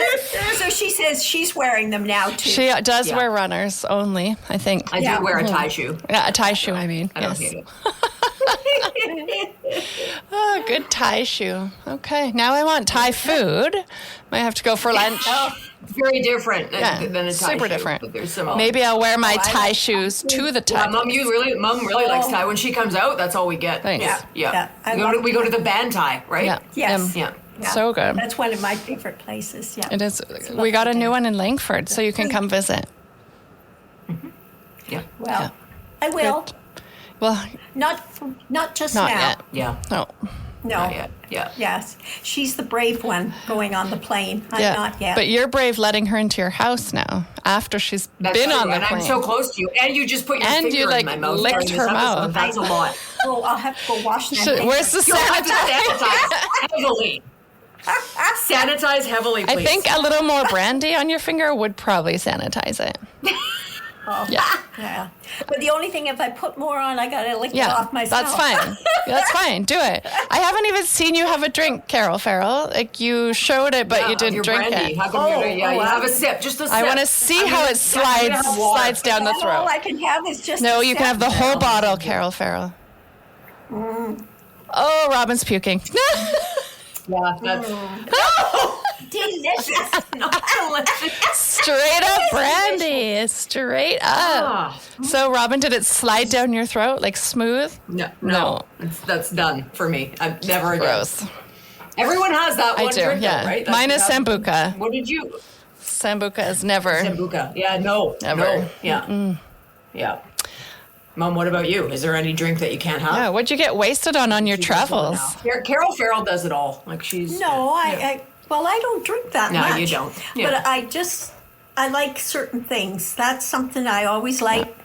E: So she says she's wearing them now too.
A: she does
D: Yeah.
A: wear runners only, I think.
D: I
E: Yeah.
D: do wear a tie shoe.
A: Yeah, a tie shoe, I mean.
D: I don't
A: Yes.
D: hate it.
A: Oh, good Thai shoe. Okay, now I want Thai food. Might have to go for lunch.
D: It's very different
A: Yeah,
D: than a tie
A: super
D: shoe,
A: different.
D: but there's some.
A: Maybe I'll wear my
E: I
A: Thai
E: like
A: shoes to the
D: Yeah,
A: Thai.
D: Mom really likes tie. When she comes out, that's all we get.
A: Thanks.
D: Yeah.
E: Yeah, I
D: We go to
E: love
D: the band tie, right?
A: Yeah.
E: Yes.
D: Yeah.
E: Yeah.
A: So good.
E: That's one of my favorite places. Yeah.
A: It is. We got a new one in Langford, so you can come visit.
D: Yeah.
E: Well, I will.
A: Good. Well,
E: Not just
A: not
E: now.
A: yet.
D: Yeah.
A: No.
E: No.
D: Not yet. Yeah.
E: Yes. She's the brave one going on the plane. I'm not yet.
A: But you're brave letting her into your house now after she's
D: That's
A: been
D: true,
A: on the
D: and
A: plane.
D: I'm so close to you, and you just put your
A: And
D: finger
A: you, like,
D: in my mouth.
A: licked
D: during this
A: her
D: episode.
A: mouth.
D: That's a lot.
E: Oh, I'll have to go wash my
A: Should-
E: hands.
A: Where's the
D: You'll have to
A: sanitizer?
D: sanitize heavily. Sanitize heavily, please.
A: I think a little more brandy on your finger would probably sanitize it.
E: Oh,
A: Yeah.
E: yeah. But the only thing, if I put more on, I gotta lick it
A: Yeah,
E: off myself.
A: that's fine. That's fine. Do it. I haven't even seen you have a drink, Carole Farrell. Like, you showed it, but
D: Yeah,
A: you
D: of
A: didn't
D: your
A: drink
D: brandy.
A: it.
D: How come you
E: Oh,
D: have
E: wow.
D: a sip, just a sip.
A: I want to see
D: I'm
A: how
D: gonna-
A: it
D: I'm gonna have water.
A: slides down the
E: That's all
A: throat.
E: I can have is just
A: No,
E: a
A: you can have the
E: sip.
A: whole bottle, Carole Farrell. Oh, Robin's puking.
D: Yeah, that's
E: Delicious.
A: Straight up brandy. Straight up.
D: Ah.
A: So, Robin, did it slide down your throat like smooth?
D: no. That's done for me. I'm never again.
A: Gross.
D: Everyone has that
A: I
D: one
A: do,
D: drink, though,
A: yeah.
D: right?
A: Mine is
D: That's-
A: Sambuca.
D: What did you?
A: Sambuca is never.
D: Sambuca. Yeah, no.
A: Never.
D: No. Yeah. Yeah. Mom, what about you? Is there any drink that you can't have?
A: Yeah, what'd you get wasted on your
D: She does one
A: travels?
D: now. Carole Farrell does it all. Like she's
E: No,
D: yeah.
E: I don't drink that
D: No,
E: much.
D: you don't. Yeah.
E: But I like certain things. That's something I always like.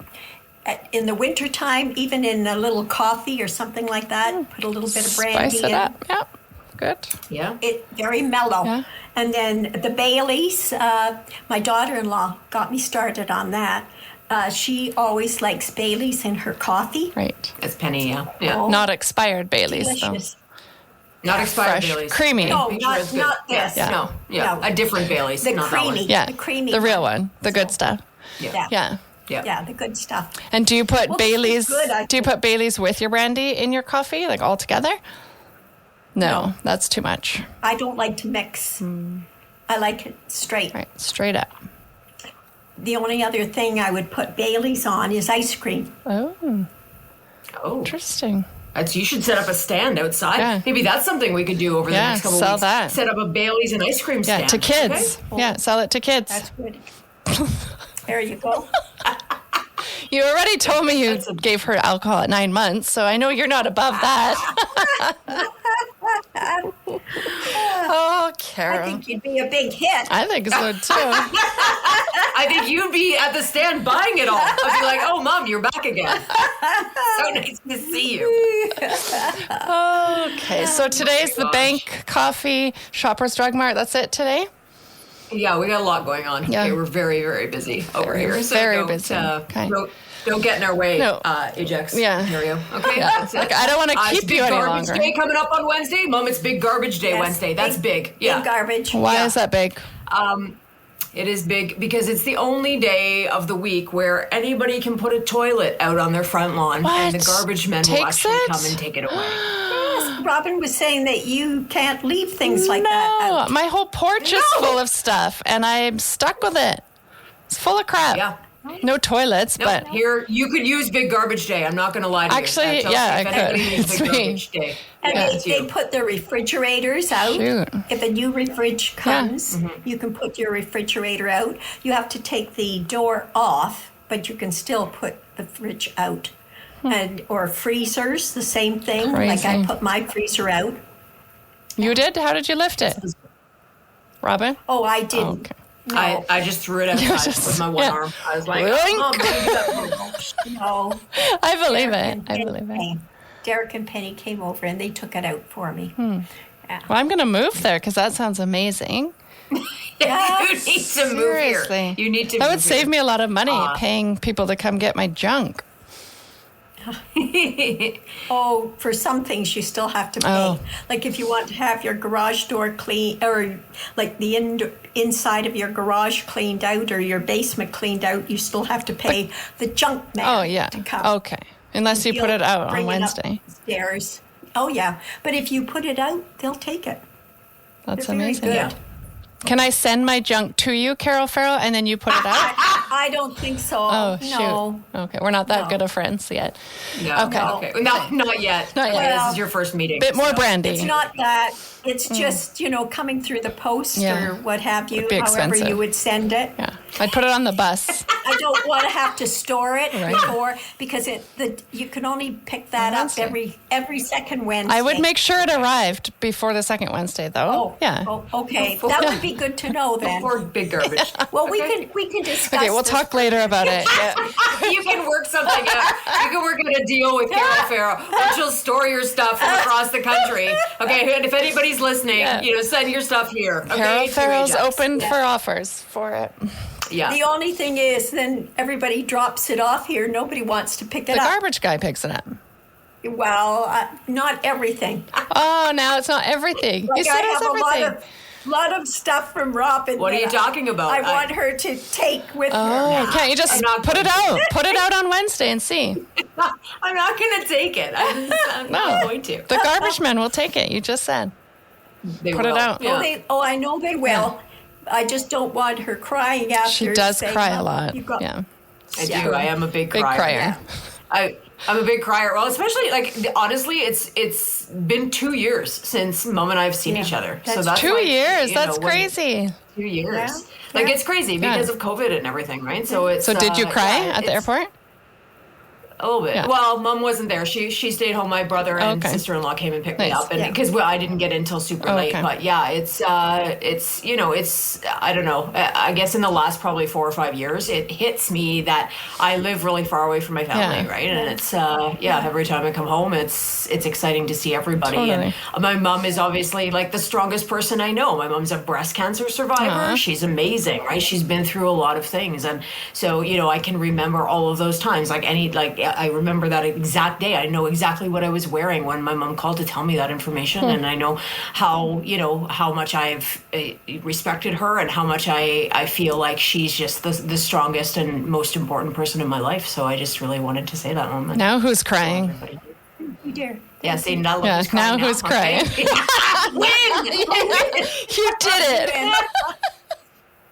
E: In the wintertime, even in a little coffee or something like that, put a little bit of brandy
A: Spice it
E: in.
A: up. Yep. Good.
D: Yeah.
E: It very mellow.
A: Yeah.
E: And then the Baileys, my daughter-in-law got me started on that. She always likes Baileys in her coffee.
A: Right.
D: It's Penny, yeah. Yeah.
E: Oh,
A: Not expired Baileys, though.
E: delicious.
D: Not expired
A: Fresh.
D: Baileys.
A: Creamy.
E: No,
D: Make sure it's good.
E: not this.
D: Yeah. No. Yeah.
E: No.
D: A different Baileys.
E: The
D: not that one.
E: creamy.
A: Yeah.
E: The creamy
A: The real
E: one.
A: one. The good stuff.
E: Yeah.
A: Yeah.
D: Yeah.
E: Yeah, the good stuff.
A: And do you put
E: Well, this is
A: Baileys?
E: good, I
A: Do you put Baileys with your brandy in your coffee, like all together? No, that's too much.
E: I don't like to mix. I like it straight.
A: Right, straight up.
E: The only other thing I would put Baileys on is ice cream.
A: Oh,
D: Oh.
A: interesting.
D: You should set up a stand outside.
A: Yeah.
D: Maybe that's something we could do over the
A: Yeah,
D: next couple
A: sell
D: weeks.
A: that.
D: Set up a Bailey's and ice cream
A: Yeah,
D: stand.
A: to kids.
D: Okay?
A: Yeah, sell it to kids.
E: That's good. There you go.
A: You already told me you gave her alcohol at 9 months, so I know you're not above that. Oh,
E: I
A: Carol.
E: think you'd be a big hit.
A: I think so too.
D: I think you'd be at the stand buying it all. I'd be like, oh, Mom, you're back again. So nice to see you.
A: Okay, so today's the
D: gosh.
A: bank, coffee, Shoppers Drug Mart. That's it today?
D: Yeah, we got a lot going on.
A: Yeah.
D: Okay, we're very, very busy over
A: Very,
D: here. So
A: very
D: don't,
A: busy. Okay.
D: Don't get in our way,
A: No.
D: Ajax.
A: Yeah.
D: Mario. Okay.
A: Yeah.
D: That's it.
A: Like, I don't wanna
D: It's
A: keep
D: big
A: you any
D: garbage
A: longer.
D: day coming up on Wednesday. Mom, it's big garbage day
E: Yes,
D: Wednesday. That's big.
E: Big
D: Yeah.
E: garbage.
A: Why
D: Yeah.
A: is that big?
D: It is big because it's the only day of the week where anybody can put a toilet out on their front lawn and the
A: What?
D: garbage men will
A: Takes
D: actually
A: it?
D: come and take it away.
E: Robin was saying that you can't leave things like that
A: No,
E: out.
A: my whole porch is
D: No.
A: full of stuff, and I'm stuck with it. It's full of crap.
D: Yeah.
A: No toilets,
D: No,
A: but
D: here you could use big garbage day. I'm not going to lie to
A: Actually,
D: you. That's
A: yeah,
D: if
A: I
D: anybody
A: could.
D: needs
A: It's
D: big
A: me.
D: garbage day.
E: And
D: Yeah,
E: they,
D: it's
E: they
D: you.
E: put the refrigerators out.
A: Shoot.
E: If a new refrige comes, you can put your refrigerator out. You have to take the door off, but you can still put the fridge out. And or freezers, the same thing. Like I
A: Crazy.
E: put my freezer out.
A: you did? How did you lift it? Robin?
E: Oh, I didn't.
A: Okay.
E: No,
D: I just threw it outside
A: just-
D: with my one
A: yeah.
D: arm. I was like,
A: Boink.
D: Mom, can you do that?
E: no.
A: I believe it.
E: And
A: I
E: Penny
A: believe it.
E: came. Derek and Penny came over and they took it out for me.
A: Well, I'm going to move there because that sounds amazing.
E: Yeah,
D: You need to move
A: Seriously.
D: here. You need to
A: That
D: move
A: would save me a lot of money
D: Uh,
A: paying people to come get my junk.
E: Oh, for some things you still have to pay.
A: Oh.
E: Like if you want to have your garage door clean, or like the inside of your garage cleaned out, or your basement cleaned out, you still have to pay the junk man.
A: Oh, yeah.
E: To come.
A: Okay. Unless you put
E: He'll
A: it out on
E: bring it up
A: Wednesday.
E: the stairs. Oh yeah, but if you put it out, they'll take it.
A: That's
E: They're very
A: amazing.
E: good.
D: Yeah.
A: Can I send my junk to you, Carole Farrell, and then you put it out?
E: I don't think so.
A: Oh,
E: no.
A: shoot. Okay, we're not that
E: No.
A: good of friends yet.
D: No.
A: Okay.
D: Okay. Not yet.
A: Not yet.
D: Okay,
E: Well,
D: this is your first meeting.
A: Bit more
D: so.
A: brandy.
E: It's not that. It's just, coming through the post
A: Yeah.
E: or what have you,
A: be
E: however
A: expensive.
E: you would send it.
A: Yeah, I'd put it on the bus.
E: I don't want to have to store it
A: Right.
E: before because you can only pick that
A: On
E: up
A: Wednesday.
E: every second Wednesday.
A: I would make sure it arrived before the second Wednesday, though.
E: Oh,
A: Yeah.
E: Oh, okay. That would be good to know then.
D: Before big garbage.
E: Well, we can discuss.
A: Okay, we'll
E: this.
A: talk later about it. Yeah.
D: You can work something out. You can work out a deal with Carole Farrell, or she'll store your stuff from across the country. Okay, and if anybody's listening,
A: Yeah.
D: send your stuff here. Okay,
A: Carole
D: to
A: Farrell's
D: Ajax.
A: open for offers for it.
D: Yeah.
E: The only thing is, then everybody drops it off here. Nobody wants to pick it
A: The
E: up.
A: garbage guy picks it up.
E: Well, not everything.
A: Oh, now it's not everything.
E: Like
A: You said
E: I
A: it's
E: have
A: everything.
E: a lot of stuff from Robin.
D: What are
E: that
D: you talking about?
E: I want her to take with
A: Oh,
E: her.
A: can't you just
D: I'm not
A: put it
D: going
A: out? Put it out on Wednesday and see.
D: I'm not going to take it. I'm not going to.
A: The garbage men will take it. You just said.
D: They
A: put it
D: will.
A: out.
D: Yeah.
E: I know they will. I just don't want her crying after.
A: She does
E: saying,
A: cry a
E: "Well,
A: lot.
E: you got-"
A: Yeah.
D: I do. I am a big
A: Big
D: crier.
A: crier.
D: I'm a big crier. Well, especially honestly, it's been 2 years since Mom and I have seen
E: Yeah.
D: each other.
E: That's
D: so that's
A: 2
D: like,
A: years.
D: you know,
A: That's
D: when-
A: crazy.
D: 2 years.
E: Yeah.
D: Like
E: Yeah.
D: it's crazy because of COVID and everything, right? So it's.
A: So did you cry
D: yeah,
A: at the
D: it's-
A: airport?
D: A little bit.
A: Yeah.
D: Well, Mom wasn't there. She stayed home. My brother and
A: Okay.
D: sister-in-law came and picked me
A: Nice.
D: up, and
E: Yeah.
D: because I didn't get in until super late.
A: Okay.
D: But yeah, it's I don't know. I guess in the last probably 4 or 5 years, it hits me that I live really far away from my family,
A: Yeah.
D: right? And it's every time I come home, it's exciting to see everybody.
A: Totally.
D: And my mom is obviously like the strongest person I know. My mom's a breast cancer survivor.
A: Aw.
D: She's amazing, right? She's been through a lot of things, and so I can remember all of those times. I remember that exact day. I know exactly what I was wearing when my mom called to tell me that information, and I know how much I've respected her and how much I feel like she's just the strongest and most important person in my life. So I just really wanted to say that moment.
A: Now who's crying?
E: You dare.
D: Yeah, see, now look
A: Yeah,
D: who's crying
A: now who's
D: okay? Win!
A: You did it.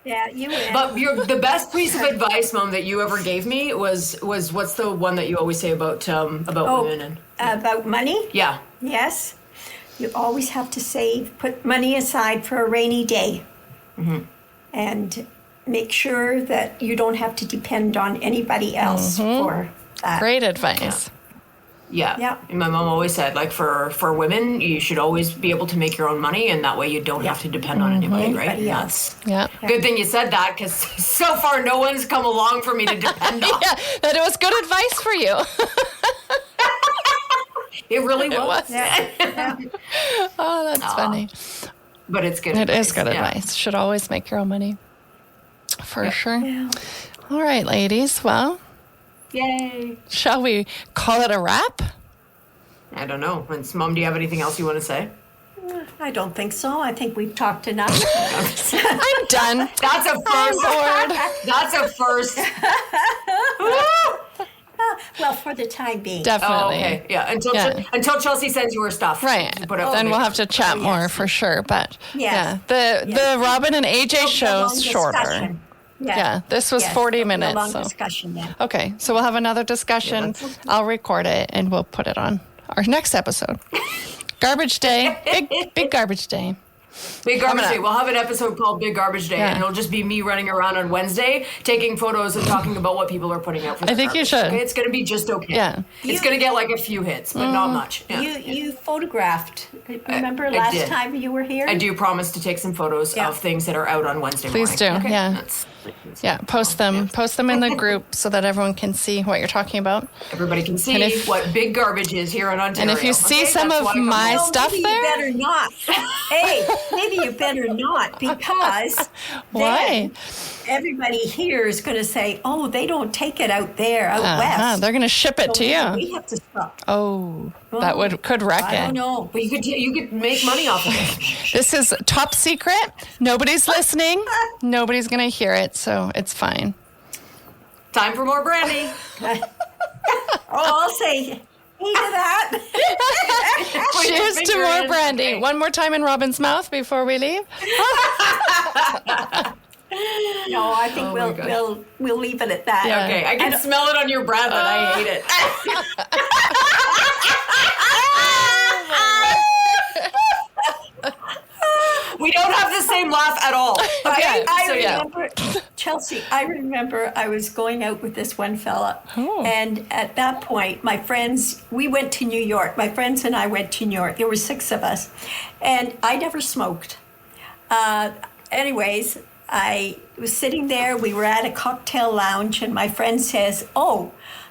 E: Yeah, you win.
D: But the best piece of advice, Mom, that you ever gave me was what's the one that you always say about women and
E: About money?
D: yeah.
E: Yes. You always have to put money aside for a rainy day.
D: Mm-hmm.
E: And make sure that you don't have to depend on anybody else for that.
A: Great advice.
D: Yeah.
E: Yeah.
D: And my mom always said, like, for women, you should always be able to make your own money, and that way you don't have to depend on anybody, right?
E: Anybody
D: And
E: else.
A: Yeah.
D: Good thing you said that, because so far no one's come along for me to depend on.
A: Yeah, that it was good advice for you.
D: It really was.
A: was.
E: Yeah.
A: Oh, that's funny.
D: But it's good
A: It
D: advice.
A: is good
D: Yeah.
A: advice. Should always make your own money. For sure.
E: Yeah.
A: All right, ladies. Well,
D: Yay.
A: shall we call it a wrap?
D: I don't know. Mom, do you have anything else you want to say?
E: I don't think so. I think we've talked enough.
A: I'm done.
D: That's a first.
A: bored.
D: That's a first.
E: Well, for the time being.
A: Definitely.
D: Oh, okay. Yeah.
A: Yeah.
D: Until Chelsea sends you her stuff.
A: Right.
D: Put up
A: Then
D: the-
A: we'll have to chat more for sure. But
E: Yes.
A: yeah, the
E: Yes.
A: Robin and AJ
E: It'll be a
A: show's
E: long
A: shorter.
E: discussion.
A: Yeah, this was
E: Yes,
A: 40
E: it'll be
A: minutes.
E: A long
A: so.
E: discussion then.
A: Okay, so we'll have another discussion. I'll record it and we'll put it on our next episode. Garbage Day, big garbage day.
D: Big Garbage
A: Coming
D: Day.
A: up.
D: We'll have an episode called Big Garbage Day,
A: Yeah.
D: and it'll just be me running around on Wednesday, taking photos and talking about what people are putting out for
A: I
D: their
A: think you
D: garbage.
A: should.
D: Okay? It's going to be just okay.
A: Yeah.
D: It's going to get like a few hits, but not much. Yeah.
E: You photographed. Remember
D: I
E: last
D: did.
E: time you were here?
D: I do promise to take some photos
E: Yeah.
D: of things that are out on Wednesday
A: Please
D: morning.
A: do, yeah.
D: That's-
A: Yeah, post them in the group so that everyone can see what you're talking about.
D: Everybody can see
A: And if-
D: what big garbage is here in Ontario.
A: And if you see
D: okay?
A: some
D: That's
A: of
D: why I come
A: my
D: home.
E: Well,
A: stuff
E: maybe
A: there?
E: you better not. Hey, maybe you better not because
A: Why?
E: then everybody here is going to say, "Oh, they don't take it out there, out west."
A: They're going to ship it
E: So
A: to you.
E: We have to stop.
A: Oh, that could wreck
E: I don't
A: it.
E: know.
D: But you could make money off of it.
A: This is top secret. Nobody's listening. Nobody's going to hear it, so it's fine.
D: Time for more brandy.
E: Oh, I'll say hey to that.
A: Cheers to
D: finger
A: more
D: in.
A: brandy.
D: Okay.
A: One more time in Robin's mouth before we leave.
E: No, I think
D: my gosh.
E: we'll leave it at that.
A: Yeah.
D: Okay, I can smell it on your breath, and I hate it. We don't have the same laugh at all. Okay,
E: I remember, Chelsea, I remember I was going out with this one fella.
A: Oh.
E: And at that point, my friends, we went to New York. My friends and I went to New York. There were 6 of us. And I never smoked. Anyways, I was sitting there. We were at a cocktail lounge. And my friend says, "Oh,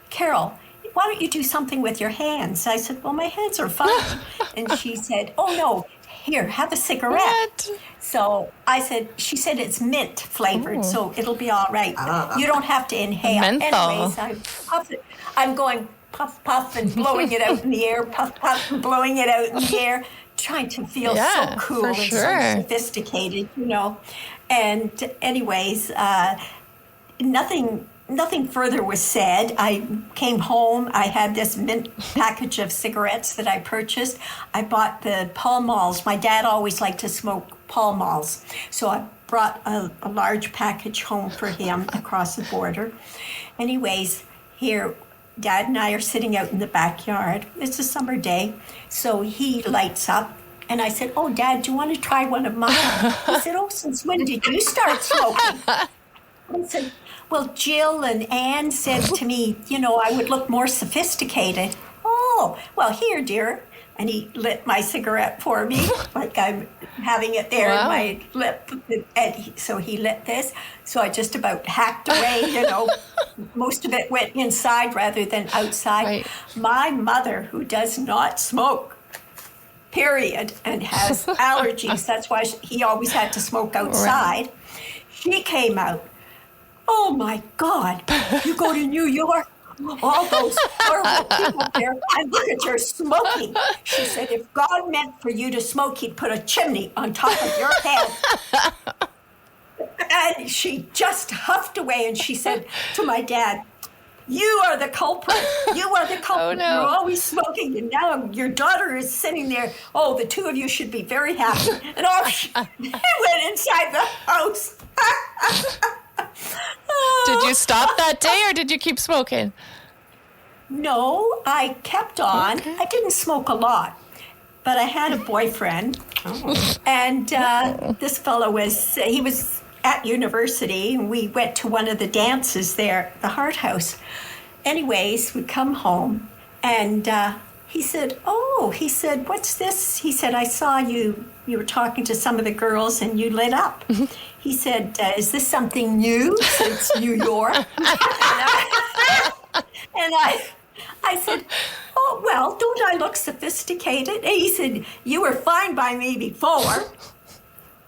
E: Carole, why don't you do something with your hands?" I said, "Well, my hands are fine." And she said, "Oh, no. Here, have a cigarette."
A: What?
E: So she said it's mint flavored, so it'll be all right. You don't have to inhale.
A: Menthol.
E: Anyways, I'm going puff, puff, and blowing it out in the air, puff, puff, and blowing it out in the air, trying to feel
A: Yeah,
E: so cool
A: for
E: and
A: sure.
E: so sophisticated, And anyways, nothing further was said. I came home. I had this mint package of cigarettes that I purchased. I bought the Pall Malls. My dad always liked to smoke Pall Malls. So I brought a large package home for him across the border. Anyways, here, Dad and I are sitting out in the backyard. It's a summer day. So he lights up. And I said, "Oh, Dad, do you want to try one of mine?" He said, "Oh, since when did you start smoking?" I said, "Well, Jill and Anne said to me, I would look more sophisticated." "Oh, well, here, dear." And he lit my cigarette for me, like I'm having it there in my lip. And so he lit this. So I just about hacked away, Most of it went inside rather than outside.
A: Right.
E: My mother, who does not smoke, period, and has allergies, that's why he always had to smoke outside. She came out. "Oh my God, you go to New York, all those horrible people there, and look at your smoking." She said, "If God meant for you to smoke, he'd put a chimney on top of your head." And she just huffed away, and she said to my dad, "You are the culprit. You are the culprit.
A: Oh, no.
E: You're always smoking, and now your daughter is sitting there. Oh, the 2 of you should be very happy." And off I went inside the house.
A: Did you stop that day or did you keep smoking?
E: No, I kept on. I didn't smoke a lot, but I had a boyfriend. And this fellow was at university, and we went to one of the dances there, the Hart House. Anyways, we come home, and he said, "What's this?" He said, "I saw you were talking to some of the girls and you lit up." He said, "Is this something new since New York?" And I said, "Oh, well, don't I look sophisticated?" And he said, "You were fine by me before."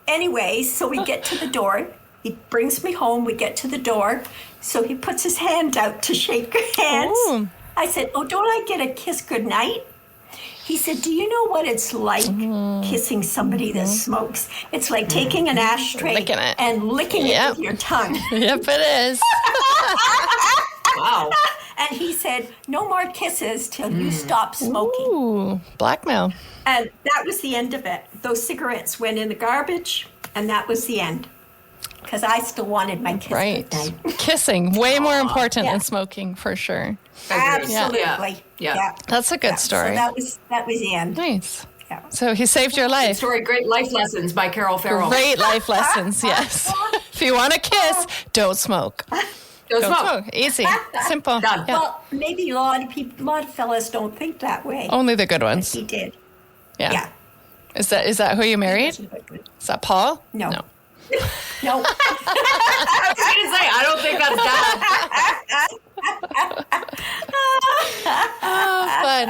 E: Anyway, so we get to the door. He brings me home. We get to the door. So he puts his hand out to shake hands.
A: Ooh.
E: I said, "Oh, don't I get a kiss goodnight?" He said, "Do you know what it's like kissing somebody that smokes? It's like taking an ashtray
A: Licking it.
E: and licking it with your tongue."
A: Yep, it is.
D: Wow.
E: And he said, "No more kisses till you stop smoking."
A: Ooh, blackmail.
E: And that was the end of it. Those cigarettes went in the garbage, and that was the end. Because I still wanted my kiss
A: Right.
E: goodnight.
A: Kissing, way more important
E: Yeah.
A: than smoking, for sure.
E: Absolutely.
D: Yeah.
A: That's a good story.
E: So that was the end.
A: Nice.
E: Yeah.
A: So he saved your life.
D: Story, great life lessons by Carole Farrell.
A: Great life lessons, yes. If you want to kiss, don't smoke.
D: Don't
A: Don't
D: smoke.
A: smoke. Easy. Simple.
D: Done.
A: Yeah.
E: Well, maybe a lot of fellas don't think that way.
A: Only the good ones.
E: He did.
A: Yeah.
E: Yeah.
A: Is that who you married? Is that Paul?
E: No.
A: No.
E: No.
D: I was going to say, I don't think that's done.
A: Fun.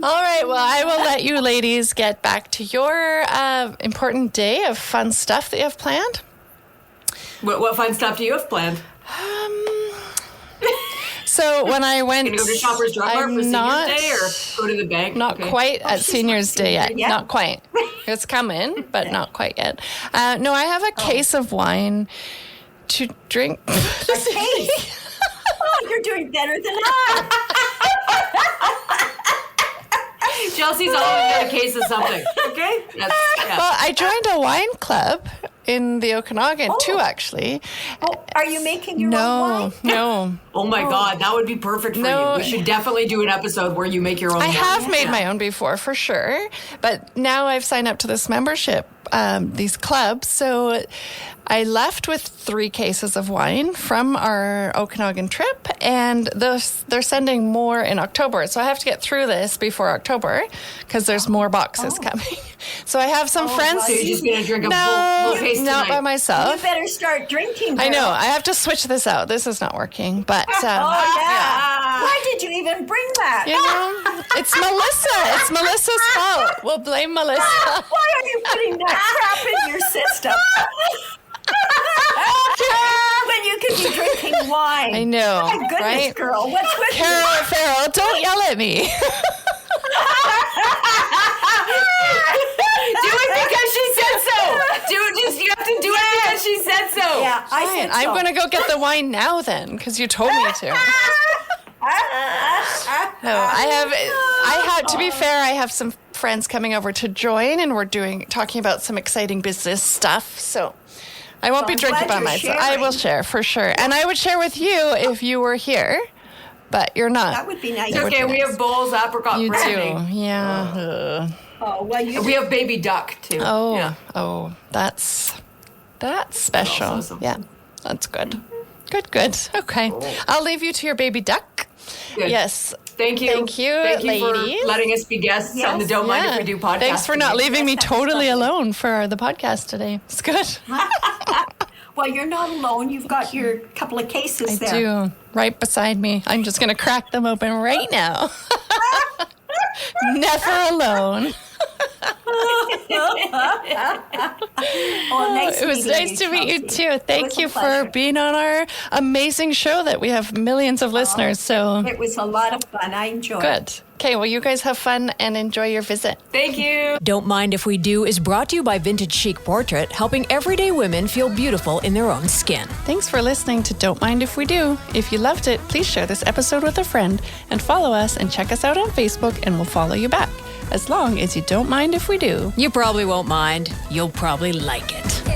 A: All right. Well, I will let you ladies get back to your important day of fun stuff that you have planned.
D: What fun stuff do you have planned?
A: So when I went,
D: Can you go to Shoppers Drug Mart for
A: not-
D: Senior's Day or go to the bank?
A: Not
D: Okay.
A: quite at
E: she's
A: Senior's
E: not
A: Day yet.
E: senior yet?
A: Not quite. It's coming, but not quite yet. No, I have a case of wine to drink.
E: Hey. Oh, you're doing better than I.
D: Chelsea's always got a case of something. Okay? Yeah.
A: Well, I joined a wine club in the Okanagan too, actually.
E: Oh, are you making your own wine?
A: No.
D: Oh my God, that would be perfect for
A: No.
D: you. We should definitely do an episode where you make your own
A: I
D: wine.
A: have made my own before, for sure. But now I've signed up to this membership, these clubs. So I left with 3 cases of wine from our Okanagan trip, and they're sending more in October. So I have to get through this before October because there's more boxes coming. So I have some friends.
D: So you're just going to drink a full case
A: not by
D: tonight.
E: You
A: myself.
E: better start drinking.
A: I know.
E: Carol.
A: I have to switch this out. This is not working. But
E: Oh yeah. Why did you even bring that?
A: you know, it's Melissa. It's Melissa's fault. We'll blame Melissa.
E: Why are you putting that crap in your system? When you could be drinking wine.
A: I know,
E: My goodness,
A: right?
E: girl. What's with you?
A: Carole Farrell, don't yell at me.
D: Do it because she said so. You have to do it because she said so.
E: Yeah, I
A: Fine,
E: said so.
A: I'm going to go get the wine now then, because you told me to. No, to be fair, I have some friends coming over to join, and we're talking about some exciting business stuff. So I won't be
E: I'm
A: drinking
E: glad
A: by
E: you're
A: myself. I
E: sharing.
A: will share for sure, and I would share with you if you were here, but you're not.
E: That would be nice.
D: It's okay, we have bowls, apricot,
A: You
D: brandy.
A: do, yeah.
E: Oh, well, you
D: We have baby duck too.
A: Oh,
D: Yeah.
A: that's special.
D: also something.
A: Yeah, that's good. Good. Okay, I'll leave you to your baby duck.
D: Good.
A: Yes.
D: Thank you.
A: Thank you,
D: for letting us be guests on the Don't Mind If We Do podcast.
A: Thanks for not
D: today.
A: leaving me
E: Yes, that's
A: totally
E: lovely.
A: alone for the podcast today. It's good.
E: Well, you're not alone. You've got your couple of cases
A: I
E: there.
A: do. Right beside me. I'm just going to crack them open right now. Never alone.
E: Oh, nice
A: It was
E: meeting
A: nice to meet you
E: Chelsea.
A: too. Thank
E: was a
A: you for
E: pleasure.
A: being on our amazing show that we have millions of listeners. So
E: It was a lot of fun. I enjoyed it.
A: good. Okay, well, you guys have fun and enjoy your visit.
D: Thank you.
B: Don't Mind If We Do is brought to you by Vintage Chic Portrait, helping everyday women feel beautiful in their own skin.
A: Thanks for listening to Don't Mind If We Do. If you loved it, please share this episode with a friend and follow us and check us out on Facebook, and we'll follow you back. As long as you don't mind if we do.
B: You probably won't mind. You'll probably like it.